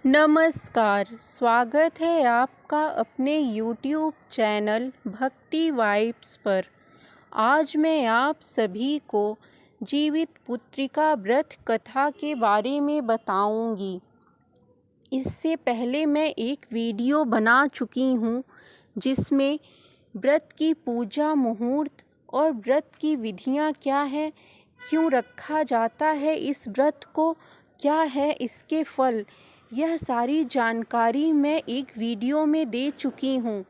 नमस्कार, स्वागत है आपका अपने YouTube चैनल भक्ति वाइब्स पर। आज मैं आप सभी को जीवित पुत्रिका व्रत कथा के बारे में बताऊंगी। इससे पहले मैं एक वीडियो बना चुकी हूँ जिसमें व्रत की पूजा मुहूर्त और व्रत की विधियाँ क्या है, क्यों रखा जाता है इस व्रत को, क्या है इसके फल, यह सारी जानकारी मैं एक वीडियो में दे चुकी हूँ,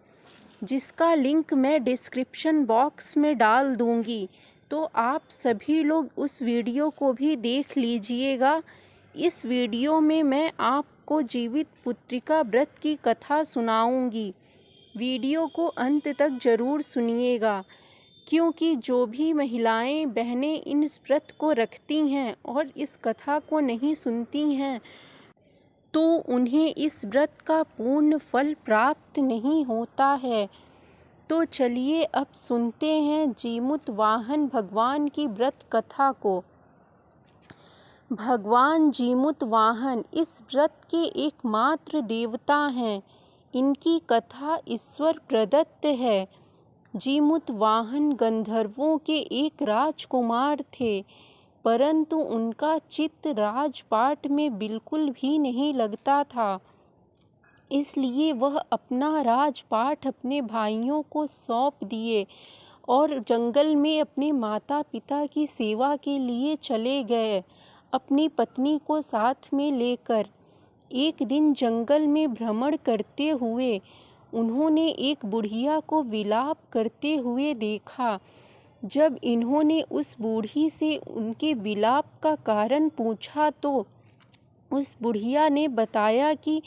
जिसका लिंक मैं डिस्क्रिप्शन बॉक्स में डाल दूँगी। तो आप सभी लोग उस वीडियो को भी देख लीजिएगा। इस वीडियो में मैं आपको जीवित पुत्रिका व्रत की कथा सुनाऊंगी। वीडियो को अंत तक ज़रूर सुनिएगा, क्योंकि जो भी महिलाएं बहनें इन व्रत को रखती हैं और इस कथा को नहीं सुनती हैं तो उन्हें इस व्रत का पूर्ण फल प्राप्त नहीं होता है। तो चलिए अब सुनते हैं जीमूत वाहन भगवान की व्रत कथा को। भगवान जीमूत वाहन इस व्रत के एकमात्र देवता हैं। इनकी कथा ईश्वर प्रदत्त है। जीमूत वाहन गंधर्वों के एक राजकुमार थे, परंतु उनका चित्त राजपाट में बिल्कुल भी नहीं लगता था। इसलिए वह अपना राजपाट अपने भाइयों को सौंप दिए और जंगल में अपने माता पिता की सेवा के लिए चले गए, अपनी पत्नी को साथ में लेकर। एक दिन जंगल में भ्रमण करते हुए उन्होंने एक बुढ़िया को विलाप करते हुए देखा। जब इन्होंने उस बूढ़ी से उनके विलाप का कारण पूछा तो उस बुढ़िया ने बताया कि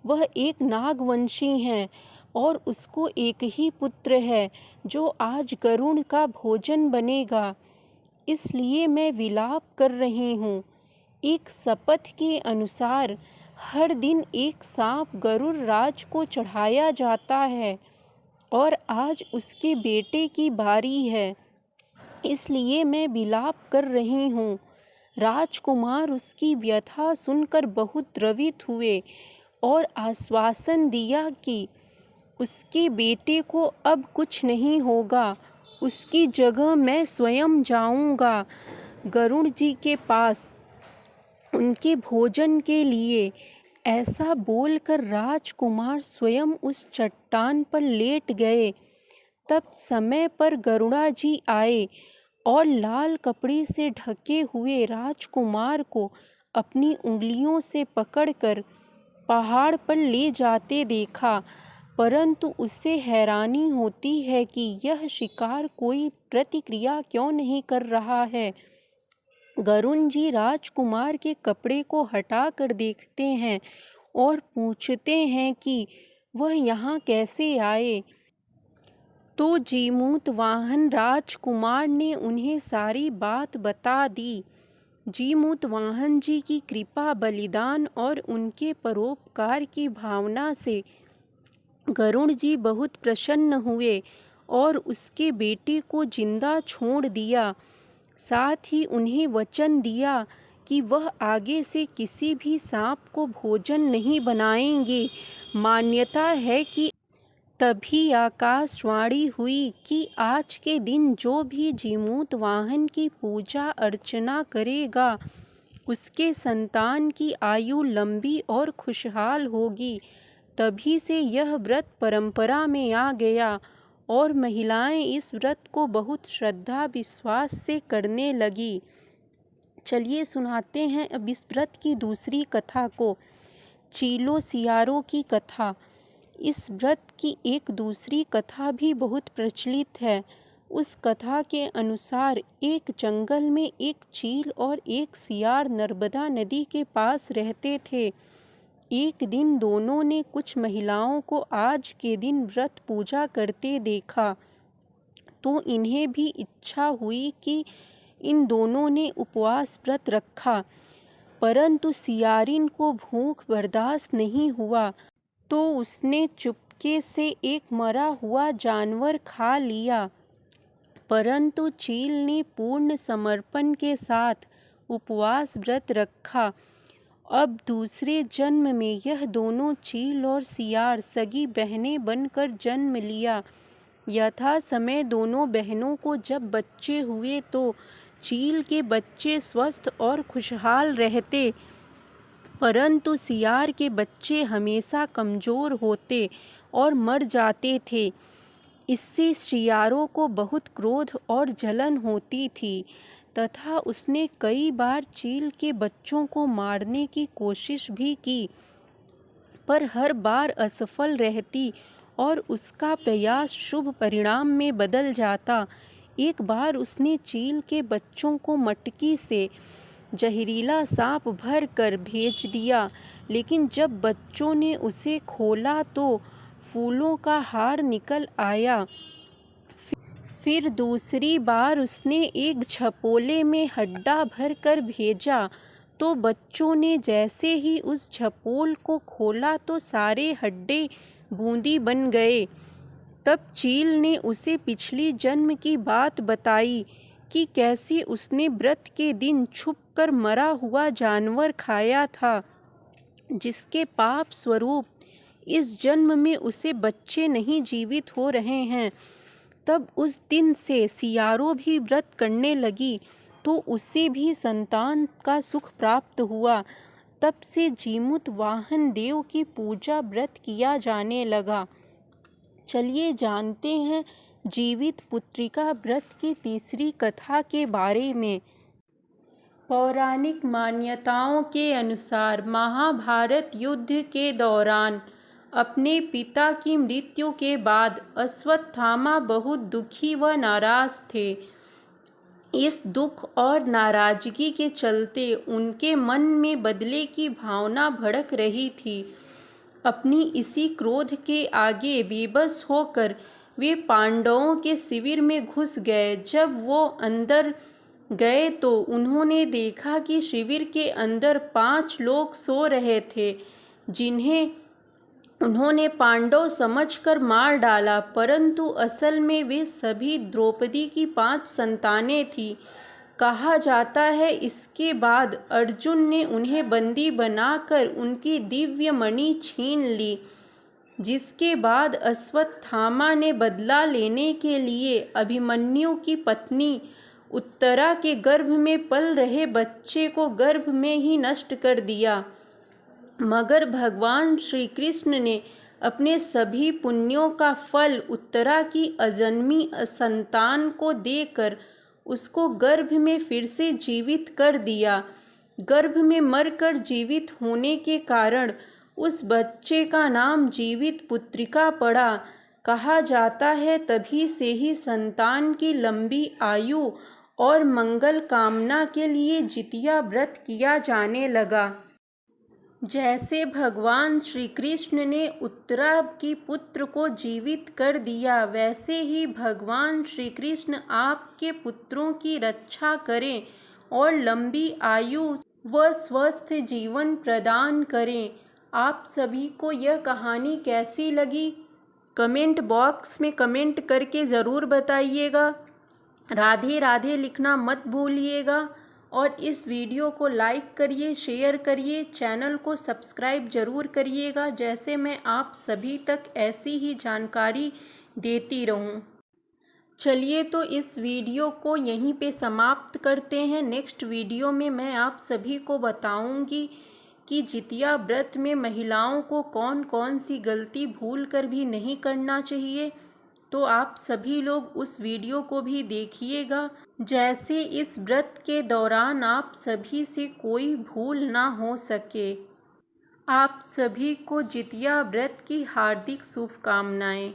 वह एक नागवंशी हैं और उसको एक ही पुत्र है जो आज गरुड़ का भोजन बनेगा, इसलिए मैं विलाप कर रही हूँ। एक शपथ के अनुसार हर दिन एक सांप गरुड़ राज को चढ़ाया जाता है और आज उसके बेटे की बारी है, इसलिए मैं विलाप कर रही हूँ। राजकुमार उसकी व्यथा सुनकर बहुत द्रवित हुए और आश्वासन दिया कि उसके बेटे को अब कुछ नहीं होगा, उसकी जगह मैं स्वयं जाऊंगा गरुड़ जी के पास उनके भोजन के लिए। ऐसा बोलकर राजकुमार स्वयं उस चट्टान पर लेट गए। तब समय पर गरुड़ा जी आए और लाल कपड़े से ढके हुए राजकुमार को अपनी उंगलियों से पकड़कर पहाड़ पर ले जाते देखा, परंतु उससे हैरानी होती है कि यह शिकार कोई प्रतिक्रिया क्यों नहीं कर रहा है। गरुड़ जी राजकुमार के कपड़े को हटाकर देखते हैं और पूछते हैं कि वह यहाँ कैसे आए। तो जीमूत वाहन राजकुमार ने उन्हें सारी बात बता दी। जीमूत वाहन जी की कृपा, बलिदान और उनके परोपकार की भावना से गरुड़ जी बहुत प्रसन्न हुए और उसके बेटे को जिंदा छोड़ दिया। साथ ही उन्हें वचन दिया कि वह आगे से किसी भी सांप को भोजन नहीं बनाएंगे। मान्यता है कि तभी आकाशवाणी हुई कि आज के दिन जो भी जीमूत वाहन की पूजा अर्चना करेगा उसके संतान की आयु लंबी और खुशहाल होगी। तभी से यह व्रत परंपरा में आ गया और महिलाएं इस व्रत को बहुत श्रद्धा विश्वास से करने लगी। चलिए सुनाते हैं अब इस व्रत की दूसरी कथा को, चीलो सियारो की कथा। इस व्रत की एक दूसरी कथा भी बहुत प्रचलित है। उस कथा के अनुसार एक जंगल में एक चील और एक सियार नर्मदा नदी के पास रहते थे। एक दिन दोनों ने कुछ महिलाओं को आज के दिन व्रत पूजा करते देखा, तो इन्हें भी इच्छा हुई कि इन दोनों ने उपवास व्रत रखा, परंतु सियारिन को भूख बर्दाश्त नहीं हुआ, तो उसने चुपके से एक मरा हुआ जानवर खा लिया। परंतु चील ने पूर्ण समर्पण के साथ उपवास व्रत रखा अब दूसरे जन्म में यह दोनों चील और सियार सगी बहनें बनकर जन्म लिया। यथा समय दोनों बहनों को जब बच्चे हुए तो चील के बच्चे स्वस्थ और खुशहाल रहते, परंतु सियार के बच्चे हमेशा कमज़ोर होते और मर जाते थे। इससे सियारों को बहुत क्रोध और जलन होती थी तथा उसने कई बार चील के बच्चों को मारने की कोशिश भी की, पर हर बार असफल रहती और उसका प्रयास शुभ परिणाम में बदल जाता। एक बार उसने चील के बच्चों को मटकी से जहरीला सांप भर कर भेज दिया, लेकिन जब बच्चों ने उसे खोला तो फूलों का हार निकल आया। फिर दूसरी बार उसने एक झपोले में हड्डा भर कर भेजा तो बच्चों ने जैसे ही उस झपोल को खोला तो सारे हड्डे बूंदी बन गए। तब चील ने उसे पिछली जन्म की बात बताई कि कैसे उसने व्रत के दिन छुपकर मरा हुआ जानवर खाया था, जिसके पाप स्वरूप इस जन्म में उसे बच्चे नहीं जीवित हो रहे हैं। तब उस दिन से सियारों भी व्रत करने लगी तो उसे भी संतान का सुख प्राप्त हुआ। तब से जीमूत वाहन देव की पूजा व्रत किया जाने लगा। चलिए जानते हैं जीवित पुत्रिका व्रत की तीसरी कथा के बारे में। पौराणिक मान्यताओं के अनुसार महाभारत युद्ध के दौरान अपने पिता की मृत्यु के बाद अश्वत्थामा बहुत दुखी व नाराज थे। इस दुख और नाराजगी के चलते उनके मन में बदले की भावना भड़क रही थी। अपनी इसी क्रोध के आगे बेबस होकर वे पांडवों के शिविर में घुस गए। जब वो अंदर गए तो उन्होंने देखा कि शिविर के अंदर 5 लोग सो रहे थे, जिन्हें उन्होंने पांडव समझकर मार डाला, परंतु असल में वे सभी द्रौपदी की 5 संतानें थीं। कहा जाता है इसके बाद अर्जुन ने उन्हें बंदी बनाकर उनकी दिव्य मणि छीन ली, जिसके बाद अश्वत्थामा ने बदला लेने के लिए अभिमन्यु की पत्नी उत्तरा के गर्भ में पल रहे बच्चे को गर्भ में ही नष्ट कर दिया। मगर भगवान श्री कृष्ण ने अपने सभी पुण्यों का फल उत्तरा की अजन्मी संतान को देकर उसको गर्भ में फिर से जीवित कर दिया। गर्भ में मरकर जीवित होने के कारण उस बच्चे का नाम जीवित पुत्रिका पड़ा। कहा जाता है तभी से ही संतान की लंबी आयु और मंगल कामना के लिए जितिया व्रत किया जाने लगा। जैसे भगवान श्री कृष्ण ने उत्तरा की पुत्र को जीवित कर दिया, वैसे ही भगवान श्री कृष्ण आपके पुत्रों की रक्षा करें और लंबी आयु व स्वस्थ जीवन प्रदान करें। आप सभी को यह कहानी कैसी लगी, कमेंट बॉक्स में कमेंट करके ज़रूर बताइएगा। राधे राधे लिखना मत भूलिएगा और इस वीडियो को लाइक करिए, शेयर करिए, चैनल को सब्सक्राइब ज़रूर करिएगा, जैसे मैं आप सभी तक ऐसी ही जानकारी देती रहूं। चलिए तो इस वीडियो को यहीं पे समाप्त करते हैं। नेक्स्ट वीडियो में मैं आप सभी को बताऊंगी कि जितिया व्रत में महिलाओं को कौन कौन सी गलती भूल कर भी नहीं करना चाहिए। तो आप सभी लोग उस वीडियो को भी देखिएगा, जैसे इस व्रत के दौरान आप सभी से कोई भूल ना हो सके। आप सभी को जितिया व्रत की हार्दिक शुभकामनाएं।